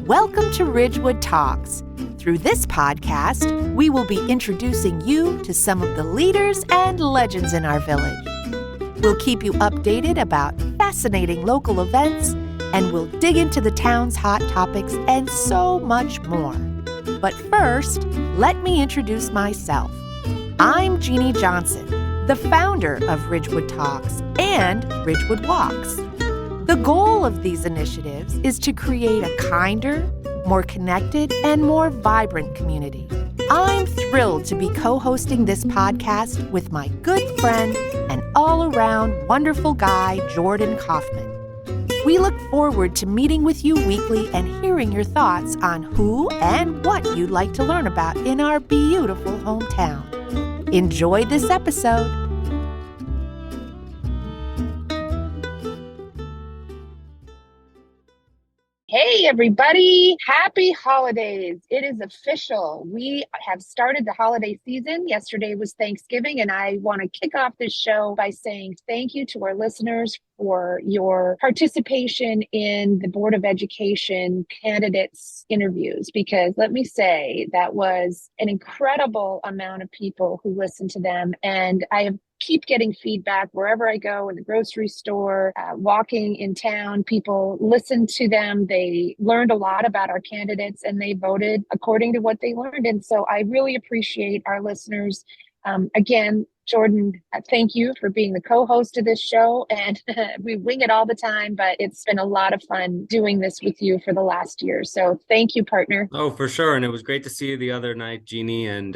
Welcome to Ridgewood Talks. Through this podcast, we will be introducing you to some of the leaders and legends in our village. We'll keep you updated about fascinating local events, and we'll dig into the town's hot topics and so much more. But first, let me introduce myself. I'm Jeannie Johnson, the founder of Ridgewood Talks and Ridgewood Walks. The goal of these initiatives is to create a kinder, more connected, and more vibrant community. I'm thrilled to be co-hosting this podcast with my good friend and all-around wonderful guy, Jordan Kaufman. We look forward to meeting with you weekly and hearing your thoughts on who and what you'd like to learn about in our beautiful hometown. Enjoy this episode. Hey, everybody. Happy holidays. It is official. We have started the holiday season. Yesterday was Thanksgiving, and I want to kick off this show by saying thank you to our listeners for your participation in the Board of Education candidates interviews, because let me say that was an incredible amount of people who listened to them. And I have keep getting feedback wherever I go, in the grocery store, walking in town. People listened to them. They learned a lot about our candidates and they voted according to what they learned. And so I really appreciate our listeners. Again, Jordan, thank you for being the co-host of this show. And we wing it all the time, but it's been a lot of fun doing this with you for the last year. So thank you, partner. Oh, for sure. And it was great to see you the other night, Jeannie. And,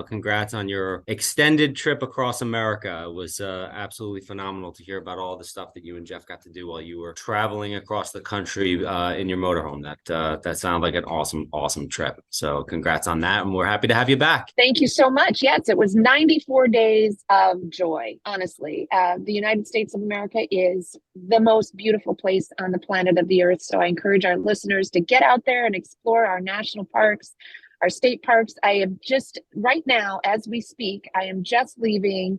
congrats on your extended trip across America. It was absolutely phenomenal to hear about all the stuff that you and Jeff got to do while you were traveling across the country in your motorhome. That sounded like an awesome trip. So congrats on that. And we're happy to have you back. Thank you so much. Yes, it was 94 days of joy, honestly. The United States of America is the most beautiful place on the planet of the earth. So I encourage our listeners to get out there and explore our national parks, our state parks. I am just, right now, as we speak, I am just leaving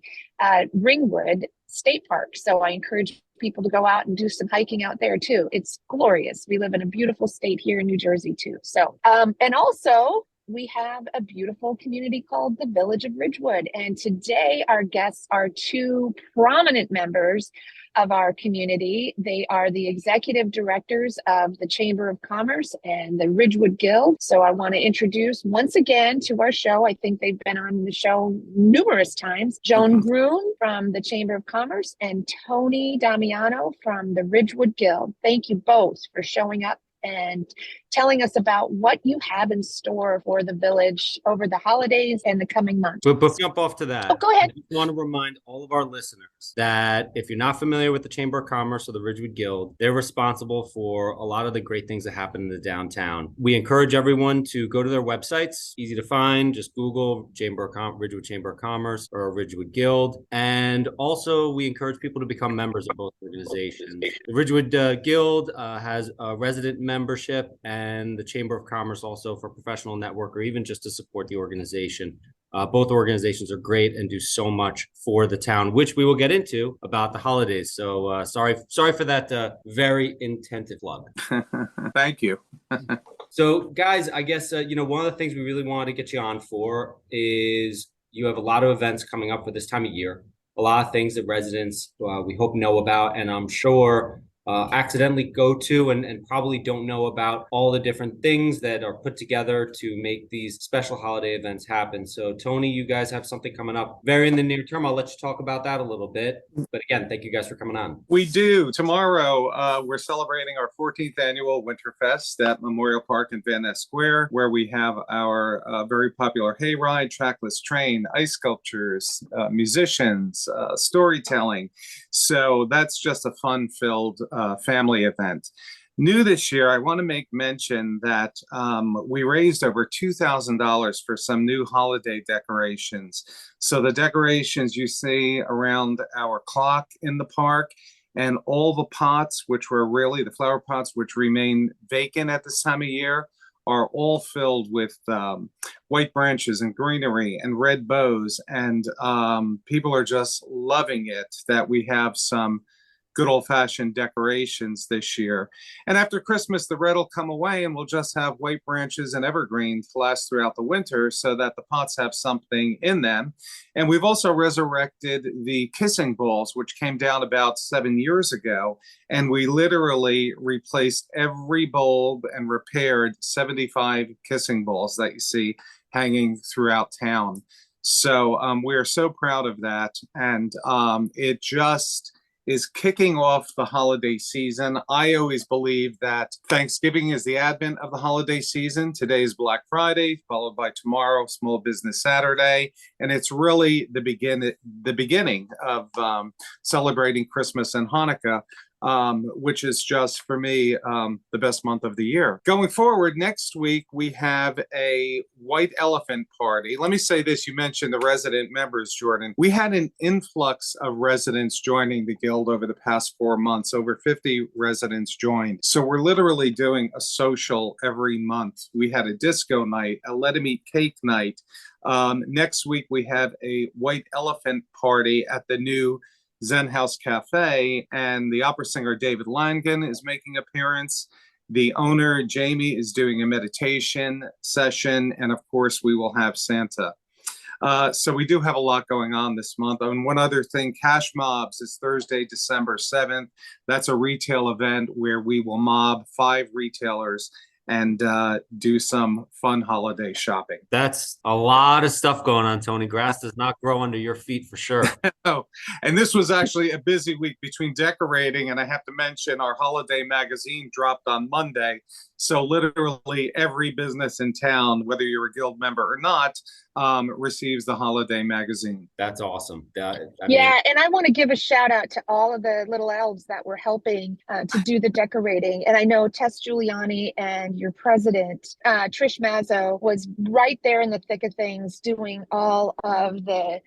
Ridgewood State Park. So I encourage people to go out and do some hiking out there too. It's glorious. We live in a beautiful state here in New Jersey too. So, and also, we have a beautiful community called the Village of Ridgewood. And today our guests are two prominent members of our community. They are the executive directors of the Chamber of Commerce and the Ridgewood Guild. So I want to introduce once again to our show, I think they've been on the show numerous times, Joan Groom from the Chamber of Commerce and Tony Damiano from the Ridgewood Guild. Thank you both for showing up and telling us about what you have in store for the village over the holidays and the coming months. But jump off to that. Oh, go ahead. I want to remind all of our listeners that if you're not familiar with the Chamber of Commerce or the Ridgewood Guild, they're responsible for a lot of the great things that happen in the downtown. We encourage everyone to go to their websites, easy to find. Just Google Ridgewood Chamber of Commerce or Ridgewood Guild. And also we encourage people to become members of both organizations. The Ridgewood Guild has a resident membership, and the Chamber of Commerce also for professional network or even just to support the organization. Both organizations are great and do so much for the town, which we will get into about the holidays. So sorry for that very intensive plug. Thank you. So guys, I guess, one of the things we really wanted to get you on for is you have a lot of events coming up for this time of year, a lot of things that residents we hope know about, and I'm sure accidentally go to and probably don't know about all the different things that are put together to make these special holiday events happen. So Tony, you guys have something coming up very in the near term. I'll let you talk about that a little bit. But again, thank you guys for coming on. We do. Tomorrow, we're celebrating our 14th annual Winterfest at Memorial Park in Van Ness Square, where we have our very popular hayride, trackless train, ice sculptures, musicians, storytelling. So that's just a fun-filled family event. New this year, I want to make mention that we raised over $2,000 for some new holiday decorations. So the decorations you see around our clock in the park and all the pots, which were really the flower pots, which remain vacant at this time of year, are all filled with white branches and greenery and red bows. And people are just loving it that we have some good old-fashioned decorations this year. And after Christmas, the red will come away and we'll just have white branches and evergreen to last throughout the winter so that the pots have something in them. And we've also resurrected the kissing bowls, which came down about 7 years ago. And we literally replaced every bulb and repaired 75 kissing bowls that you see hanging throughout town. So we are so proud of that. And it just is kicking off the holiday season. I always believe that Thanksgiving is the advent of the holiday season. Today is Black Friday, followed by tomorrow, Small Business Saturday. And it's really the beginning of celebrating Christmas and Hanukkah, which is just, for me, the best month of the year. Going forward, next week, we have a white elephant party. Let me say this, you mentioned the resident members, Jordan. We had an influx of residents joining the Guild over the past 4 months. Over 50 residents joined. So we're literally doing a social every month. We had a disco night, a let 'em eat cake night. Next week, we have a white elephant party at the new Zen House Cafe, and the opera singer David Langen is making an appearance. The owner, Jamie, is doing a meditation session, and of course, we will have Santa. So we do have a lot going on this month. And one other thing, Cash Mobs is Thursday, December 7th. That's a retail event where we will mob 5 retailers and do some fun holiday shopping. That's a lot of stuff going on, Tony. Grass does not grow under your feet for sure. Oh, and this was actually a busy week between decorating, and I have to mention our holiday magazine dropped on Monday. So literally every business in town, whether you're a Guild member or not, receives the holiday magazine. That's awesome. And I want to give a shout out to all of the little elves that were helping to do the decorating. And I know Tess Giuliani and your president, Trish Mazzo, was right there in the thick of things doing all of the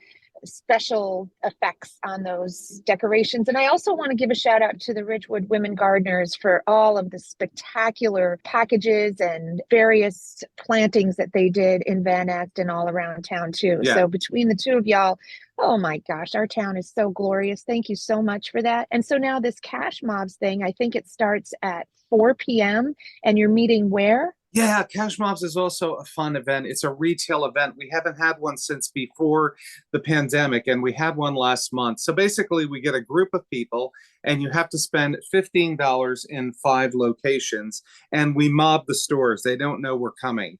special effects on those decorations. And I also want to give a shout out to the Ridgewood women gardeners for all of the spectacular packages and various plantings that they did in Van Nest and all around town too. Yeah. So between the two of y'all, oh my gosh, our town is so glorious. Thank you so much for that. And so now this Cash Mobs thing, I think it starts at 4 p.m. and you're meeting where? Yeah, Cash Mobs is also a fun event. It's a retail event. We haven't had one since before the pandemic, and we had one last month. So basically, we get a group of people, and you have to spend $15 in 5 locations, and we mob the stores. They don't know we're coming.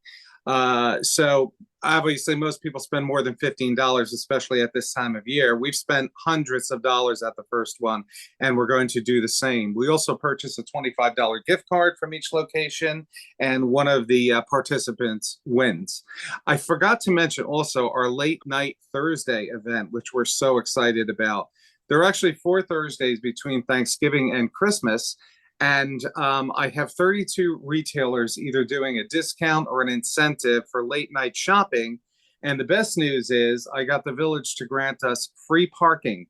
So obviously, most people spend more than $15, especially at this time of year. We've spent hundreds of dollars at the first one, and we're going to do the same. We also purchased a $25 gift card from each location, and one of the participants wins. I forgot to mention also our late night Thursday event, which we're so excited about. There are actually 4 Thursdays between Thanksgiving and Christmas. And I have 32 retailers either doing a discount or an incentive for late night shopping. And the best news is I got the village to grant us free parking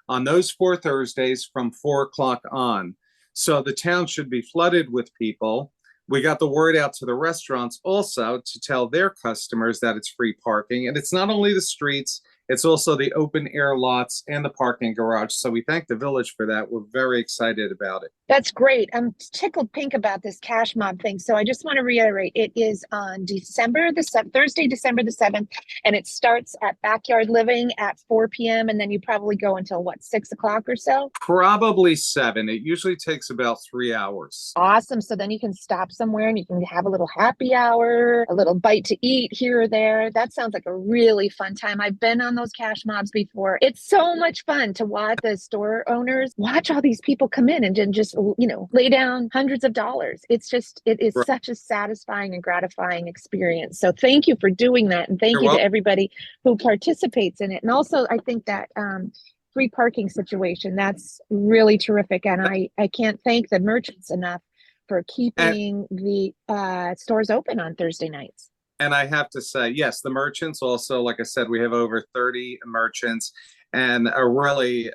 on those 4 Thursdays from 4 o'clock on. So the town should be flooded with people. We got the word out to the restaurants also to tell their customers that it's free parking. And it's not only the streets, it's also the open air lots and the parking garage. So we thank the village for that. We're very excited about it. That's great. I'm tickled pink about this Cash Mob thing. So I just want to reiterate, it is on Thursday, December the 7th, and it starts at Backyard Living at 4 p.m. And then you probably go until 6 o'clock or so? Probably 7. It usually takes about 3 hours. Awesome. So then you can stop somewhere and you can have a little happy hour, a little bite to eat here or there. That sounds like a really fun time. I've been on those Cash Mobs before. It's so much fun to watch the store owners watch all these people come in and just lay down hundreds of dollars. It is Right. such a satisfying and gratifying experience. So thank you for doing that. And thank You're you welcome. to everybody who participates in it. And also, I think that free parking situation, that's really terrific. And I can't thank the merchants enough for keeping the stores open on Thursday nights. And I have to say, yes, the merchants also, like I said, we have over 30 merchants, and a really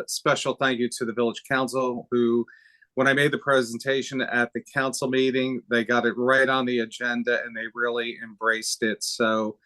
special thank you to the village council who, when I made the presentation at the council meeting, they got it right on the agenda and they really embraced it. So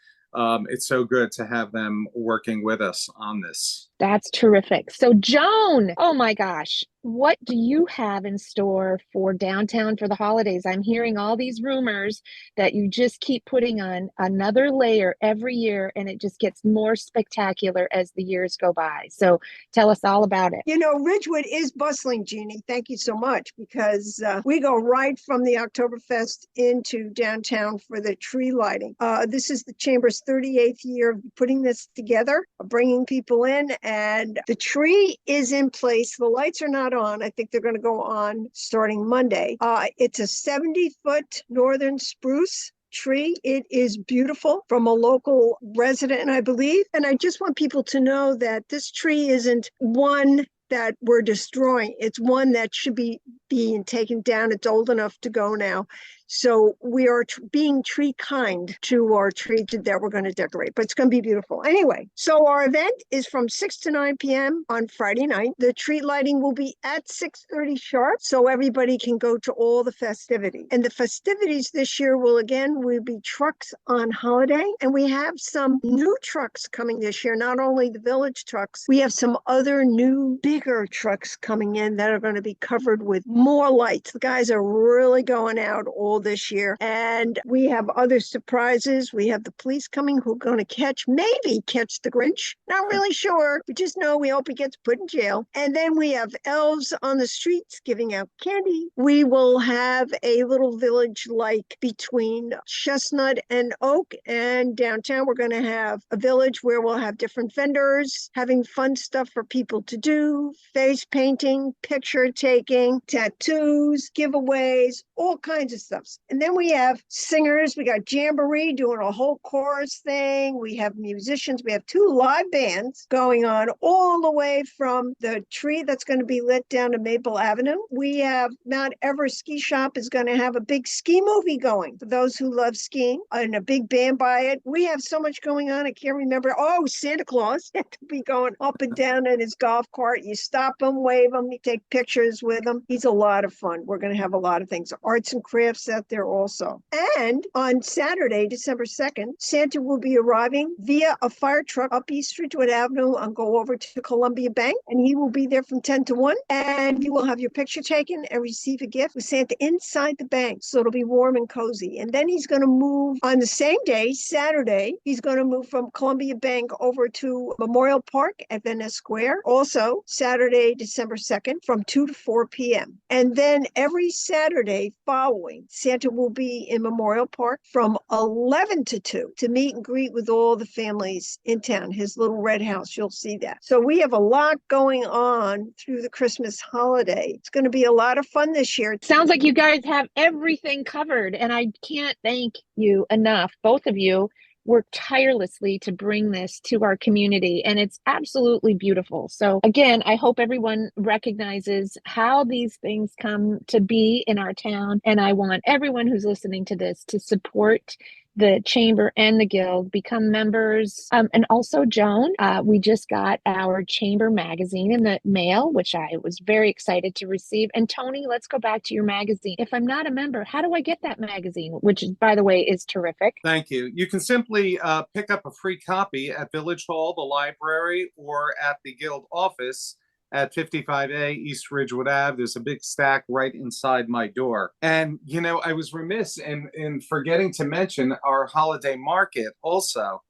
it's so good to have them working with us on this. That's terrific. So Joan, oh my gosh, what do you have in store for downtown for the holidays? I'm hearing all these rumors that you just keep putting on another layer every year, and it just gets more spectacular as the years go by. So tell us all about it. You know, Ridgewood is bustling, Jeannie. Thank you so much, because we go right from the Oktoberfest into downtown for the tree lighting. This is the Chamber's 38th year of putting this together, bringing people in, and the tree is in place. The lights are not on. I think they're going to go on starting Monday. It's a 70-foot northern spruce tree. It is beautiful, from a local resident, I believe. And I just want people to know that this tree isn't one that we're destroying. It's one that should be being taken down. It's old enough to go now. So we are being tree kind to our tree that we're going to decorate, but it's going to be beautiful. Anyway, so our event is from 6 to 9 p.m. on Friday night. The tree lighting will be at 6:30 sharp, so everybody can go to all the festivities. And the festivities this year will be trucks on holiday. And we have some new trucks coming this year, not only the village trucks, we have some other new, bigger trucks coming in that are going to be covered with more lights. The guys are really going out all this year. And we have other surprises. We have the police coming who are going to maybe catch the Grinch. Not really sure. We just know we hope he gets put in jail. And then we have elves on the streets giving out candy. We will have a little village like between Chestnut and Oak, and downtown we're going to have a village where we'll have different vendors having fun stuff for people to do, face painting, picture taking, tattoos, giveaways, all kinds of stuff. And then we have singers. We got Jamboree doing a whole chorus thing. We have musicians. We have 2 live bands going on all the way from the tree that's going to be lit down to Maple Avenue. We have Mount Everest Ski Shop is going to have a big ski movie going for those who love skiing, and a big band by it. We have so much going on. I can't remember. Oh, Santa Claus had to be going up and down in his golf cart. You stop him, wave him, you take pictures with him. He's a lot of fun. We're going to have a lot of things. Arts and crafts out there also. And on Saturday, December 2nd, Santa will be arriving via a fire truck up East Ridgewood Avenue and go over to Columbia Bank. And he will be there from 10 to 1. And you will have your picture taken and receive a gift with Santa inside the bank. So it'll be warm and cozy. And then he's going to move on the same day, Saturday. He's going to move from Columbia Bank over to Memorial Park at Van Ness Square. Also, Saturday, December 2nd, from 2 to 4 p.m. And then every Saturday following, Santa will be in Memorial Park from 11 to 2 to meet and greet with all the families in town. His little red house, you'll see that. So we have a lot going on through the Christmas holiday. It's going to be a lot of fun this year. Sounds like you guys have everything covered, and I can't thank you enough. Both of you work tirelessly to bring this to our community, and it's absolutely beautiful. So again, I hope everyone recognizes how these things come to be in our town, and I want everyone who's listening to this to support the Chamber and the Guild, become members. And also, Joan, we just got our Chamber magazine in the mail, which I was very excited to receive. And Tony, let's go back to your magazine. If I'm not a member, how do I get that magazine? Which, by the way, is terrific. Thank you. You can simply pick up a free copy at Village Hall, the library, or at the Guild office at 55A East Ridgewood Ave. There's a big stack right inside my door. And, you know, I was remiss in forgetting to mention our holiday market also,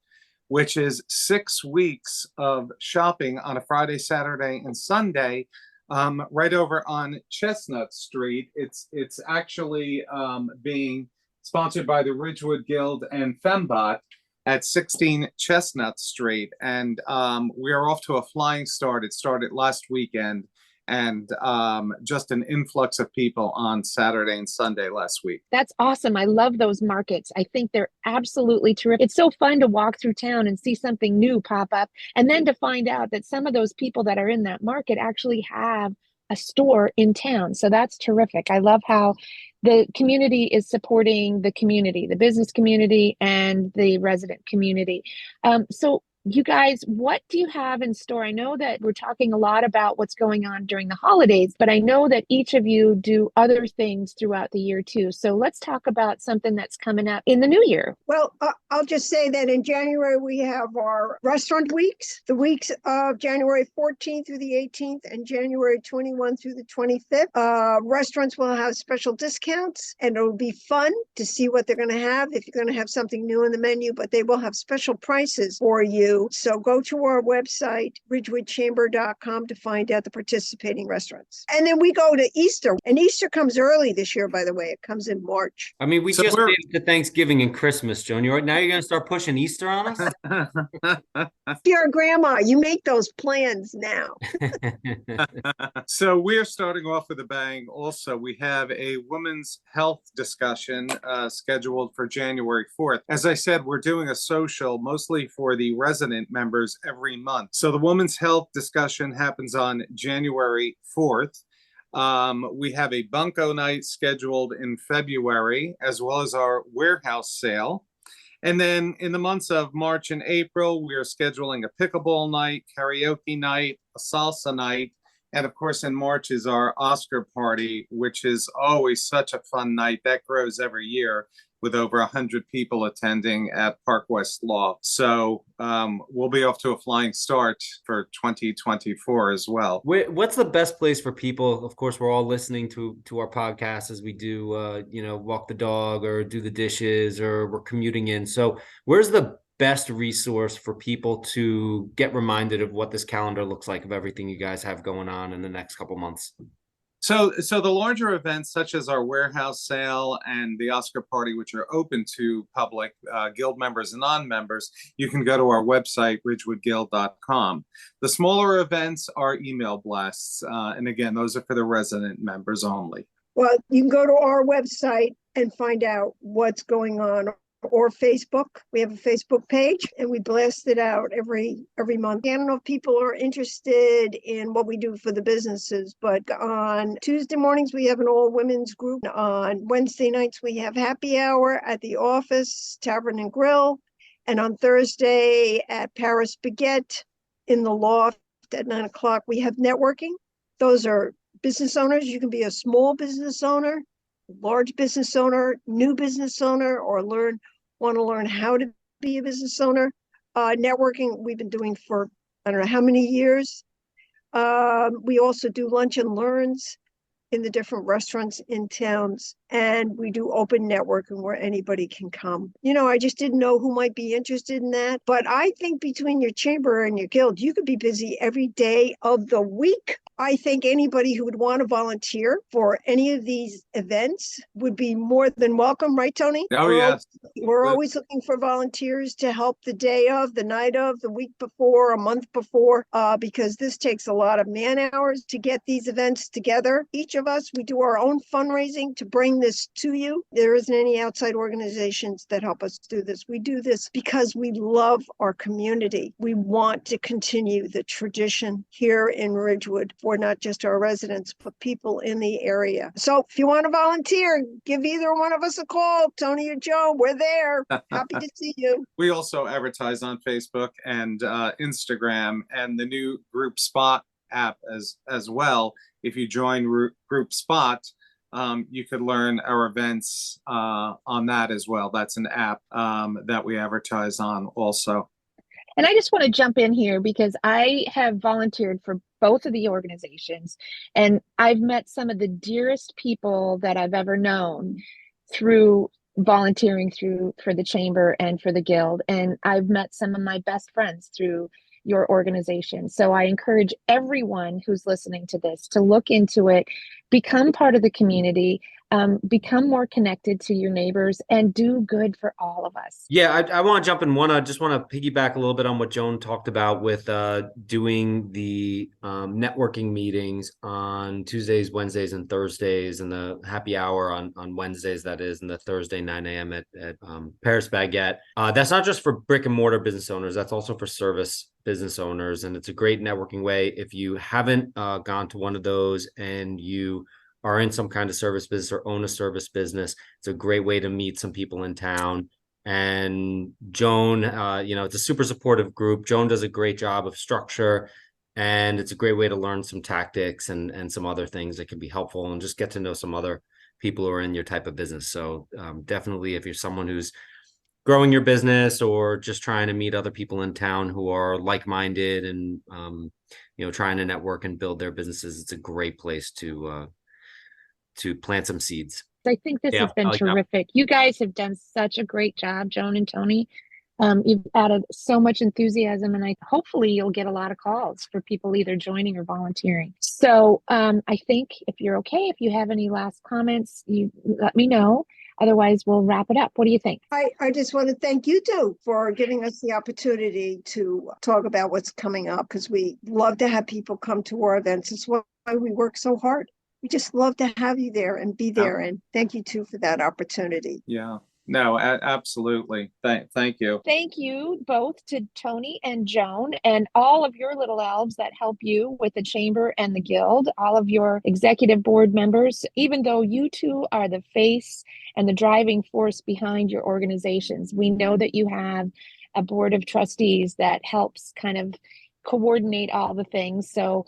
which is 6 weeks of shopping on a Friday, Saturday, and Sunday, right over on Chestnut Street. It's actually being sponsored by the Ridgewood Guild and Fembot at 16 Chestnut Street. And we are off to a flying start. It started last weekend, and just an influx of people on Saturday and Sunday last week. That's awesome. I love those markets. I think they're absolutely terrific. It's so fun to walk through town and see something new pop up, and then to find out that some of those people that are in that market actually have a store in town. So that's terrific. I love how the community is supporting the community, the business community and the resident community. So you guys, what do you have in store? I know that we're talking a lot about what's going on during the holidays, but I know that each of you do other things throughout the year too. So let's talk about something that's coming up in the new year. Well, I'll just say that in January, we have our restaurant weeks, the weeks of January 14th through the 18th and January 21 through the 25th. Restaurants will have special discounts, and it'll be fun to see what they're going to have if you're going to have something new in the menu, but they will have special prices for you. So go to our website, ridgewoodchamber.com, to find out the participating restaurants. And then we go to Easter, and Easter comes early this year, by the way. It comes in March. I mean, we So just we're- made it to Thanksgiving and Christmas, Joan. Now you're going to start pushing Easter on us? You're a grandma. You make those plans now. So we're starting off with a bang. Also, we have a women's health discussion scheduled for January 4th. As I said, we're doing a social mostly for the resident members every month. So the women's health discussion happens on January 4th. We have a bunko night scheduled in February, as well as our warehouse sale. And then in the months of March and April, we are scheduling a pickleball night, karaoke night, a salsa night. And of course, in March is our Oscar party, which is always such a fun night. That grows every year with over 100 people attending at Park West Law. So we'll be off to a flying start for 2024 as well. What's the best place for people? Of course, we're all listening to our podcast as we do, walk the dog or do the dishes, or we're commuting in. So where's the best resource for people to get reminded of what this calendar looks like, of everything you guys have going on in the next couple months? So the larger events, such as our warehouse sale and the Oscar party, which are open to public, guild members and non-members, you can go to our website, ridgewoodguild.com. The smaller events are email blasts. And again, those are for the resident members only. Well, you can go to our website and find out what's going on, or Facebook. We have a Facebook page, and we blast it out every month. I don't know if people are interested in what we do for the businesses, but on Tuesday mornings, we have an all women's group. On Wednesday nights, we have happy hour at the office, Tavern and Grill. And on Thursday at Paris Baguette in the loft at 9:00, we have networking. Those are business owners. You can be a small business owner, large business owner, new business owner, or want to learn how to be a business owner. Networking we've been doing for I don't know how many years. We also do lunch and learns in the different restaurants in towns, and we do open networking where anybody can come. I just didn't know who might be interested in that, but I think between your chamber and your guild, you could be busy every day of the week. I think anybody who would want to volunteer for any of these events would be more than welcome, right, Tony? Oh, yes. We're always looking for volunteers to help the day of, the night of, the week before, a month before, because this takes a lot of man hours to get these events together. Each of us, we do our own fundraising to bring this to you. There isn't any outside organizations that help us do this. We do this because we love our community. We want to continue the tradition here in Ridgewood for not just our residents, but people in the area. So if you want to volunteer, give either one of us a call, Tony or Joe. We're there. Happy to see you. We also advertise on Facebook and Instagram, and the new Group Spot app as well. If you join Group Spot, you could learn our events on that as well. That's an app that we advertise on also. And I just want to jump in here because I have volunteered for both of the organizations, and I've met some of the dearest people that I've ever known through volunteering for the chamber and for the guild. And I've met some of my best friends through your organization. So I encourage everyone who's listening to this to look into it, become part of the community, become more connected to your neighbors, and do good for all of us. Yeah, I want to jump in. I just want to piggyback a little bit on what Joan talked about with doing the networking meetings on Tuesdays, Wednesdays, and Thursdays, and the happy hour on Wednesdays, that is, and the Thursday 9 a.m. at Paris Baguette. That's not just for brick and mortar business owners. That's also for service business owners. And it's a great networking way. If you haven't gone to one of those and you are in some kind of service business or own a service business, it's a great way to meet some people in town And Joan, it's a super supportive group. Joan does a great job of structure, and it's a great way to learn some tactics and some other things that can be helpful, and just get to know some other people who are in your type of business. So definitely, if you're someone who's growing your business or just trying to meet other people in town who are like-minded and trying to network and build their businesses, it's a great place to plant some seeds. I think this has been terrific. You guys have done such a great job, Joan and Tony. You've added so much enthusiasm, and hopefully you'll get a lot of calls for people either joining or volunteering. So I think if you're okay, if you have any last comments, you let me know. Otherwise, we'll wrap it up. What do you think? I just want to thank you two for giving us the opportunity to talk about what's coming up, because we love to have people come to our events. It's why we work so hard. We just love to have you there and be there. And thank you too for that opportunity. Yeah. No, absolutely. Thank you. Thank you both to Tony and Joan and all of your little elves that help you with the chamber and the guild, all of your executive board members, even though you two are the face and the driving force behind your organizations. We know that you have a board of trustees that helps kind of coordinate all the things. So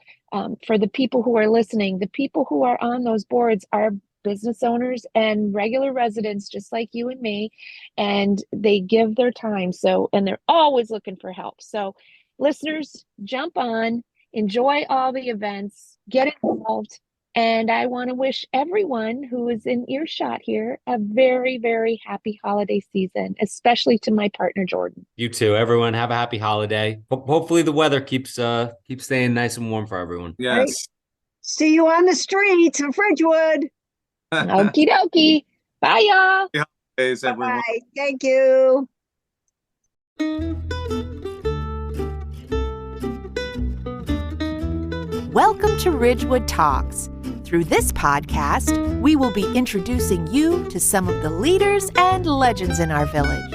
for the people who are listening, the people who are on those boards are business owners and regular residents just like you and me, and they give their time, and they're always looking for help. So listeners, jump on, enjoy all the events, get involved, and I want to wish everyone who is in earshot here a very, very happy holiday season, especially to my partner Jordan. You too. Everyone have a happy holiday. Hopefully the weather keeps staying nice and warm for everyone. Yes. Right. See you on the streets of Ridgewood. Okie dokie. Bye, y'all. Happy holidays, everyone. Bye. Thank you. Welcome to Ridgewood Talks. Through this podcast, we will be introducing you to some of the leaders and legends in our village.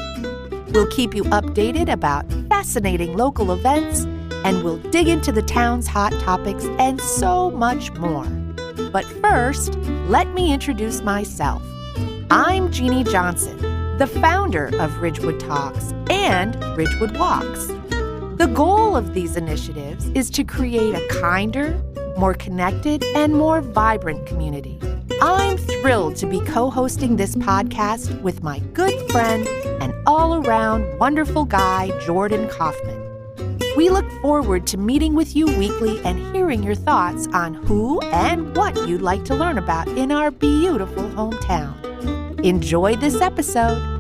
We'll keep you updated about fascinating local events, and we'll dig into the town's hot topics and so much more. But first, let me introduce myself. I'm Jeannie Johnson, the founder of Ridgewood Talks and Ridgewood Walks. The goal of these initiatives is to create a kinder, more connected, and more vibrant community. I'm thrilled to be co-hosting this podcast with my good friend and all-around wonderful guy, Jordan Kaufman. We look forward to meeting with you weekly and hearing your thoughts on who and what you'd like to learn about in our beautiful hometown. Enjoy this episode.